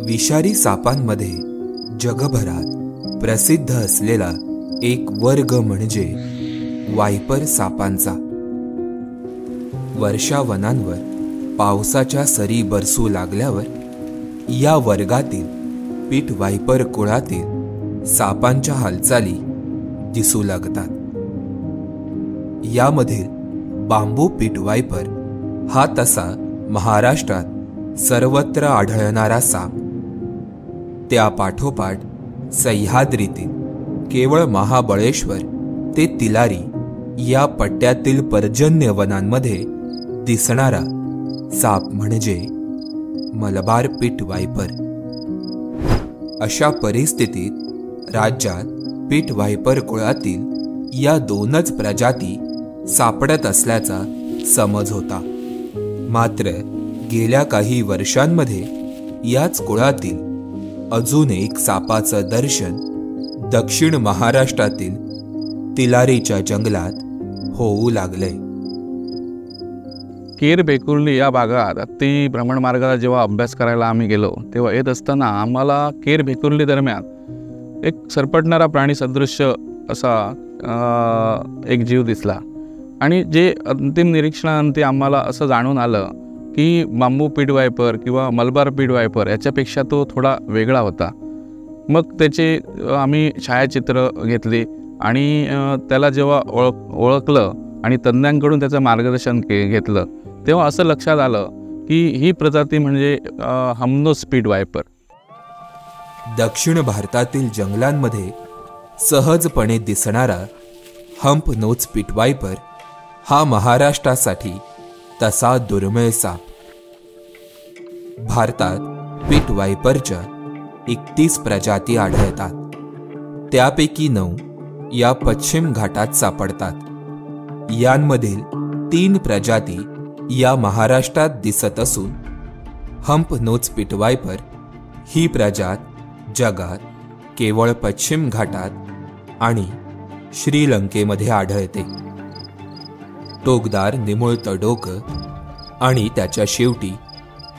विषारी सापांमध्ये जगभरात प्रसिद्ध असलेला एक वर्ग म्हणजे वायपर सापांचा. वर्षावनांवर पावसाच्या सरी बरसू लागल्यावर या वर्गातील पीठ वायपर कुळातील सापांच्या हालचाली दिसू लागतात. यामधील बांबू पीठ वायपर हा तसा महाराष्ट्रात सर्वत्र आढळणारा साप. त्या पाठोपाठ सह्याद्रीतील केवळ महाबळेश्वर ते तिलारी या पट्ट्यातील पर्जन्य वनांमध्ये दिसणारा साप म्हणजे मलबार पीठ वायपर. अशा परिस्थितीत राज्यात पीठ वायपर कुळातील या दोनच प्रजाती सापडत असल्याचा समज होता. मात्र गेल्या काही वर्षांमध्ये याच कुळातील अजून एक सापाचं दर्शन दक्षिण महाराष्ट्रातील तिलारीच्या जंगलात होऊ लागलंय. केर बेकुर्ली या भागात ती भ्रमणमार्गाला जेव्हा अभ्यास करायला आम्ही गेलो तेव्हा येत असताना आम्हाला केर बेकुर्ली दरम्यान एक सरपटणारा प्राणी सदृश्य असा एक जीव दिसला. आणि जे अंतिम निरीक्षणानंतर आम्हाला असं जाणून आलं की बांबू पीठ वायपर किंवा मलबार पीठ वायपर याच्यापेक्षा तो थोडा वेगळा होता. मग त्याचे आम्ही छायाचित्र घेतली आणि त्याला जेव्हा ओळखलं आणि तज्ज्ञांकडून त्याचं मार्गदर्शन घेतलं तेव्हा असं लक्षात आलं की ही प्रजाती म्हणजे हमनोस पीठ वायपर. दक्षिण भारतातील जंगलांमध्ये सहजपणे दिसणारा हंप नोच पीठ वायपर हा महाराष्ट्रासाठी तसा दुर्मिळ साप. भारतात पीठ वायपरच्या 31 प्रजाती आढळतात. त्यापैकी 9 या पश्चिम घाटात सापडतात. यांमधील 3 प्रजाती या महाराष्ट्रात दिसत असून हंप नोच पीठ वायपर ही प्रजात जगात केवळ पश्चिम घाटात आणि श्रीलंकेमध्ये आढळते. टोकदार निमुळतं डोकं आणि त्याच्या शेवटी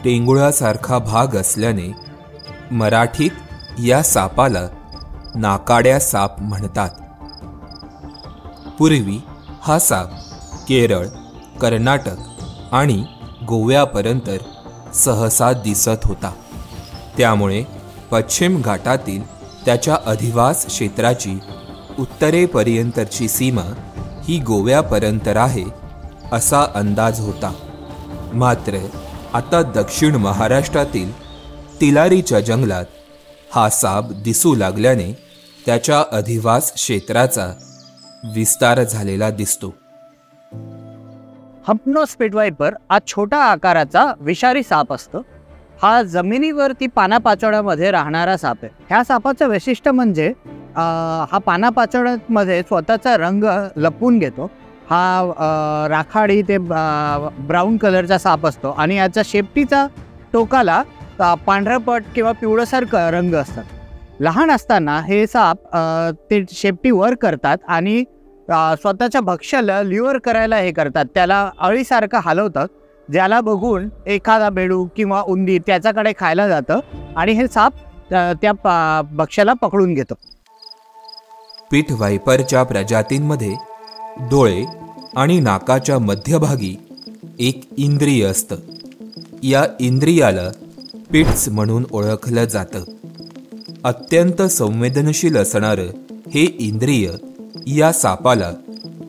टेंगुळासारखा भाग असल्याने मराठीत या सापाला नाकाड्या साप म्हणतात. पूर्वी हा साप केरळ, कर्नाटक आणि गोव्यापर्यंत सहसा दिसत होता. त्यामुळे पश्चिम घाटातील त्याच्या अधिवास क्षेत्राची उत्तरेपर्यंतची सीमा ही गोव्यापर्यंत आहे असा अंदाज होता. मात्र आता दक्षिण महाराष्ट्रातील तिलारीच्या जंगलात हा साप दिसू लागल्याने त्याच्या अधिवास क्षेत्राचा विस्तार झालेला दिसतो. हंपनोस पीठ वायपर हा छोटा आकाराचा विषारी साप असतो. हा जमिनीवरती पानापाचोळ्यामध्ये राहणारा साप आहे. ह्या सापाचं वैशिष्ट्य म्हणजे हा पानापाचोळ्यामध्ये स्वतःचा रंग लपवून घेतो. हा राखाडी ते ब्राऊन कलरचा साप असतो आणि याच्या शेपटीचा टोकाला पांढरपट किंवा पिवळसर रंग असतात. लहान असताना हे साप ते शेपटी वर करतात आणि स्वतःच्या भक्ष्याला ल्युअर करायला हे करतात, त्याला अळीसारखं हलवतात, ज्याला बघून एखादा बेडूक किंवा उंदीर त्याच्याकडे खायला जातं आणि हे साप त्या भक्ष्याला पकडून घेतो. पीठ वायपरच्या प्रजातींमध्ये डोळे आणि नाकाच्या मध्यभागी एक इंद्रिय असतं. या इंद्रियाला पिट्स म्हणून ओळखलं जातं. अत्यंत संवेदनशील असणारं हे इंद्रिय या सापाला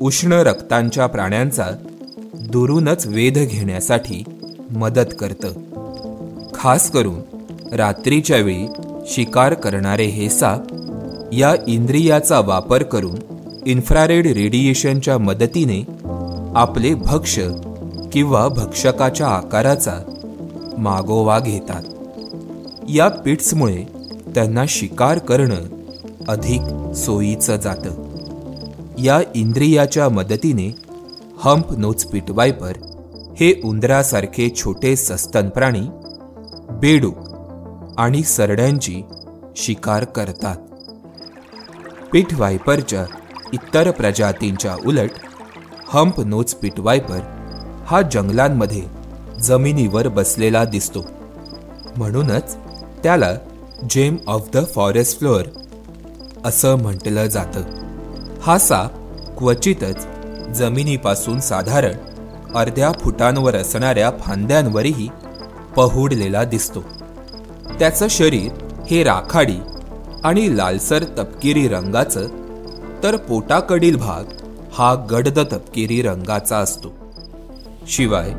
उष्ण रक्तांच्या प्राण्यांचा दुरूनच वेध घेण्यासाठी मदत करतं. खास करून रात्रीच्या वेळी शिकार करणारे हे साप या इंद्रियाचा वापर करून इन्फ्रारेड रेडिएशनच्या मदतीने आपले भक्ष्य किंवा भक्षकाच्या आकाराचा मागोवा घेतात. या पिट्समुळे त्यांना शिकार करणं अधिक सोयीचं जातं. या इंद्रियाच्या मदतीने हंप नोच पीठ वायपर हे उंदरासारखे छोटे सस्तन प्राणी, बेडूक आणि सरड्यांची शिकार करतात. पीठ वायपरच्या इतर प्रजातींच्या उलट हंप नोच पीठ वायपर हा जंगलांमध्ये जमिनीवर बसलेला दिसतो. म्हणूनच त्याला जेम ऑफ द फॉरेस्ट फ्लोअर असं म्हटलं जातं. हा साप क्वचितच जमिनीपासून साधारण अर्ध्या फुटांवर असणाऱ्या फांद्यांवरही पहुडलेला दिसतो. त्याचं शरीर हे राखाडी आणि लालसर तपकिरी रंगाचं, तर पोटाकडील भाग हा गडद तपकिरी रंगाचा असतो. शिवाय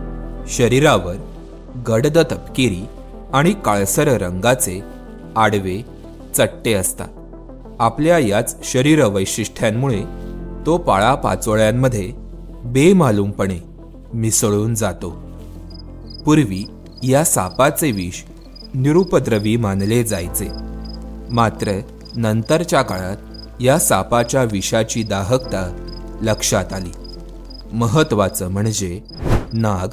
शरीरावर गडद तपकिरी आणि काळसर रंगाचे आडवे चट्टे असतात. आपल्या याच शरीर वैशिष्ट्यांमुळे तो पाळापाचोळ्यांमध्ये बेमालूमपणे मिसळून जातो. पूर्वी या सापाचे विष निरुपद्रवी मानले जायचे. मात्र नंतरच्या काळात या सापाच्या विषाची दाहकता लक्षात आली. महत्त्वाचं म्हणजे नाग,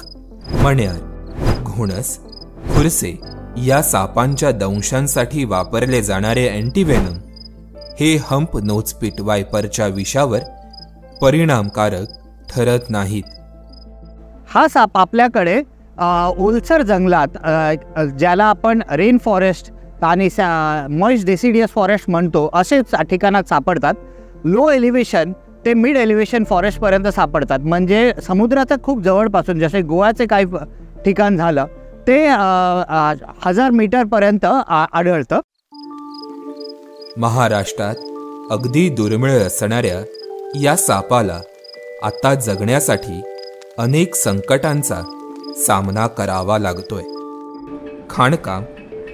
मण्यार, घोणस, खुरसे या सापांच्या दंशांसाठी वापरले जाणारे अँटीव्हेनम हे हंप नोजपीट वायपरच्या विषावर परिणामकारक ठरत नाहीत. हा साप आपल्याकडे ओलसर जंगलात, ज्याला आपण रेन फॉरेस्ट आणि मॉइस्ट डेसिडियस फॉरेस्ट म्हणतो, असेच ठिकाणात सापडतात. लो एलिव्हेशन ते मिड एलिव्हेशन फॉरेस्टपर्यंत सापडतात. म्हणजे समुद्राच्या खूप जवळपासून, जसे गोव्याचे काही ठिकाण झालं ते 1000 मीटरपर्यंत आढळतं. महाराष्ट्रात अगदी दुर्मिळ असणाऱ्या या सापाला आता जगण्यासाठी अनेक संकटांचा सामना करावा लागतोय. खाणकाम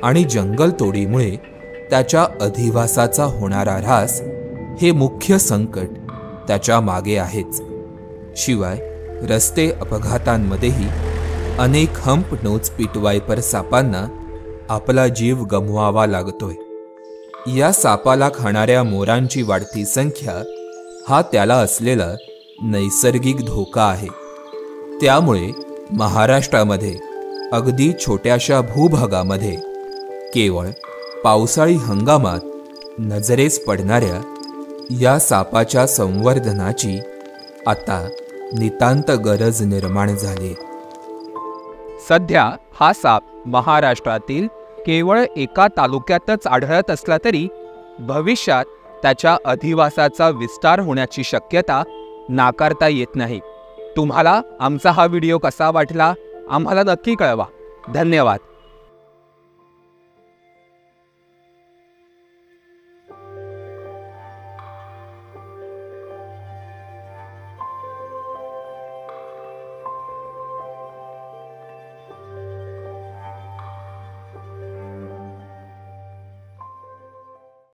आणि जंगलतोडीमुळे त्याच्या अधिवासाचा होणारा ऱ्हास हे मुख्य संकट त्याच्या मागे आहेच. शिवाय रस्ते अपघातांमध्येही अनेक हंप नोजपीट वायपर सापांना आपला जीव गमवावा लागतोय. या सापाला खाणाऱ्या मोरांची वाढती संख्या हा त्याला असलेला नैसर्गिक धोका आहे. त्यामुळे महाराष्ट्रामध्ये अगदी छोट्याशा भूभागामध्ये केवळ पावसाळी हंगामात नजरेस पडणाऱ्या या सापाच्या संवर्धनाची आता नितांत गरज निर्माण झाली. सध्या हा साप महाराष्ट्रातील केवळ एका तालुक्यातच आढळत असला तरी भविष्यात त्याच्या अधिवासाचा विस्तार होण्याची शक्यता नाकारता येत नाही. तुम्हाला आमचा हा व्हिडिओ कसा वाटला आम्हाला नक्की कळवा. धन्यवाद.